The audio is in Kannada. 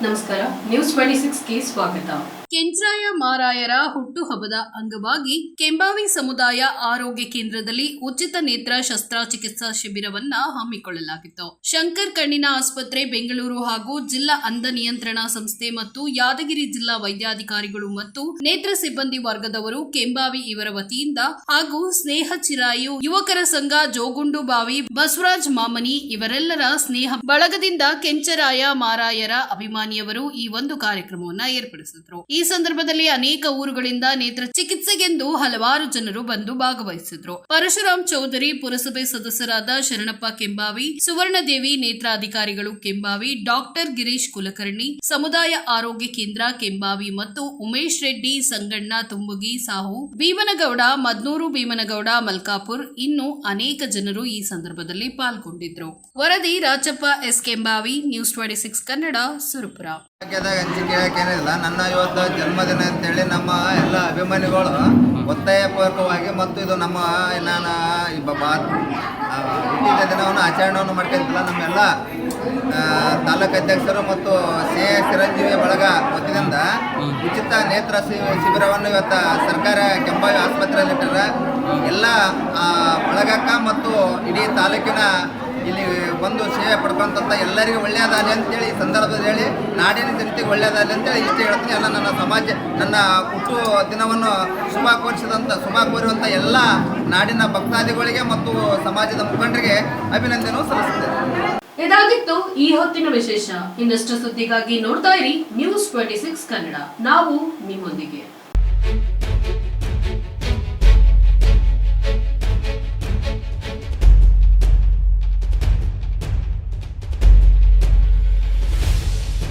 ನಮಸ್ಕಾರ ನ್ಯೂಸ್ 26 ಗೆ ಸ್ವಾಗತ. ಕೆಂಚ್ರಾಯ ಮಾರಾಯರ ಹುಟ್ಟುಹಬ್ಬದ ಅಂಗವಾಗಿ ಕೆಂಬಾವಿ ಸಮುದಾಯ ಆರೋಗ್ಯ ಕೇಂದ್ರದಲ್ಲಿ ಉಚಿತ ನೇತ್ರ ಶಸ್ತ್ರಚಿಕಿತ್ಸಾ ಶಿಬಿರವನ್ನ ಹಮ್ಮಿಕೊಳ್ಳಲಾಗಿತ್ತು. ಶಂಕರ್ ಕಣ್ಣಿನ ಆಸ್ಪತ್ರೆ ಬೆಂಗಳೂರು ಹಾಗೂ ಜಿಲ್ಲಾ ಅಂಧ ನಿಯಂತ್ರಣ ಸಂಸ್ಥೆ ಮತ್ತು ಯಾದಗಿರಿ ಜಿಲ್ಲಾ ವೈದ್ಯಾಧಿಕಾರಿಗಳು ಮತ್ತು ನೇತ್ರ ಸಿಬ್ಬಂದಿ ವರ್ಗದವರು ಕೆಂಬಾವಿ ಇವರ ವತಿಯಿಂದ ಹಾಗೂ ಸ್ನೇಹ ಚಿರಾಯು ಯುವಕರ ಸಂಘ ಜೋಗುಂಡು ಬಾವಿ ಬಸವರಾಜ್ ಮಾಮನಿ ಇವರೆಲ್ಲರ ಸ್ನೇಹ ಬಳಗದಿಂದ ಕೆಂಚರಾಯ ಮಾರಾಯರ ಅಭಿಮಾನಿಯವರು ಈ ಒಂದು ಕಾರ್ಯಕ್ರಮವನ್ನ ಏರ್ಪಡಿಸಿದ್ರು. ಈ ಸಂದರ್ಭದಲ್ಲಿ ಅನೇಕ ಊರುಗಳಿಂದ ನೇತ್ರ ಚಿಕಿತ್ಸೆಗೆಂದು ಹಲವಾರು ಜನರು ಬಂದು ಭಾಗವಹಿಸಿದ್ರು. ಪರಶುರಾಮ್ ಚೌಧರಿ, ಪುರಸಭೆ ಸದಸ್ಯರಾದ ಶರಣಪ್ಪ ಕೆಂಬಾವಿ, ಸುವರ್ಣದೇವಿ, ನೇತ್ರ ಅಧಿಕಾರಿಗಳು ಕೆಂಬಾವಿ, ಡಾಕ್ಟರ್ ಗಿರೀಶ್ ಕುಲಕರ್ಣಿ, ಸಮುದಾಯ ಆರೋಗ್ಯ ಕೇಂದ್ರ ಕೆಂಬಾವಿ ಮತ್ತು ಉಮೇಶ್ ರೆಡ್ಡಿ, ಸಂಗಣ್ಣ ತುಂಬುಗಿ, ಸಾಹು, ಭೀಮನಗೌಡ, ಮದ್ನೂರು ಭೀಮನಗೌಡ, ಮಲ್ಕಾಪುರ್ ಇನ್ನು ಅನೇಕ ಜನರು ಈ ಸಂದರ್ಭದಲ್ಲಿ ಪಾಲ್ಗೊಂಡಿದ್ರು. ವರದಿ ರಾಚಪ್ಪ ಎಸ್ ಕೆಂಬಾವಿ, ನ್ಯೂಸ್ 26 ಕನ್ನಡ, ಸುರಪುರ. ಏನಿಲ್ಲ, ನನ್ನ ಇವತ್ತು ಜನ್ಮದಿನ ಅಂತೇಳಿ ನಮ್ಮ ಎಲ್ಲ ಅಭಿಮಾನಿಗಳು ಒತ್ತಾಯಪೂರ್ವಕವಾಗಿ ಮತ್ತು ಇದು ನಮ್ಮ ನಾನು ಹುಟ್ಟಿದ ದಿನವನ್ನು ಆಚರಣೆಯನ್ನು ಮಾಡ್ಕೊಂತಿಲ್ಲ. ನಮ್ಮೆಲ್ಲ ತಾಲೂಕು ಅಧ್ಯಕ್ಷರು ಮತ್ತು ಚಿರಂಜೀವಿ ಬಳಗ ವತಿಯಿಂದ ಉಚಿತ ನೇತ್ರ ಶಿಬಿರವನ್ನು ಇವತ್ತು ಸರ್ಕಾರ ಕೆಂಬಾವಿ ಆಸ್ಪತ್ರೆಯಲ್ಲಿಟ್ಟರೆ ಎಲ್ಲ ಬಳಗಕ್ಕೆ ಮತ್ತು ಇಡೀ ತಾಲೂಕಿನ ಇಲ್ಲಿ ಬಂದು ಸೇವೆ ಪಡ್ಕೊಂತ ಎಲ್ಲರಿಗೂ ಒಳ್ಳೆಯದಾಗಲಿ ಅಂತೇಳಿ ಈ ಸಂದರ್ಭದಲ್ಲಿ ಹೇಳಿ ನಾಡಿನ ಜನತೆಗೆ ಒಳ್ಳೆಯದಾಗಲಿ ಅಂತೇಳಿ ಇಷ್ಟು ಹೇಳ್ತೀನಿ. ಎಲ್ಲ ನನ್ನ ಸಮಾಜ ನನ್ನ ಹುಟ್ಟು ದಿನವನ್ನು ಶುಭ ಕೋರುವಂಥ ಎಲ್ಲ ನಾಡಿನ ಭಕ್ತಾದಿಗಳಿಗೆ ಮತ್ತು ಸಮಾಜದ ಮುಖಂಡರಿಗೆ ಅಭಿನಂದನೆ ಸಲ್ಲಿಸುತ್ತೇನೆ. ಇದಾಗಿತ್ತು ಈ ಹೊತ್ತಿನ ವಿಶೇಷ. ಇನ್ನಷ್ಟು ಸುದ್ದಿಗಾಗಿ ನೋಡ್ತಾ ಇರಿ ನ್ಯೂಸ್ 26 ಕನ್ನಡ. ನಾವು ನಿಮ್ಮೊಂದಿಗೆ.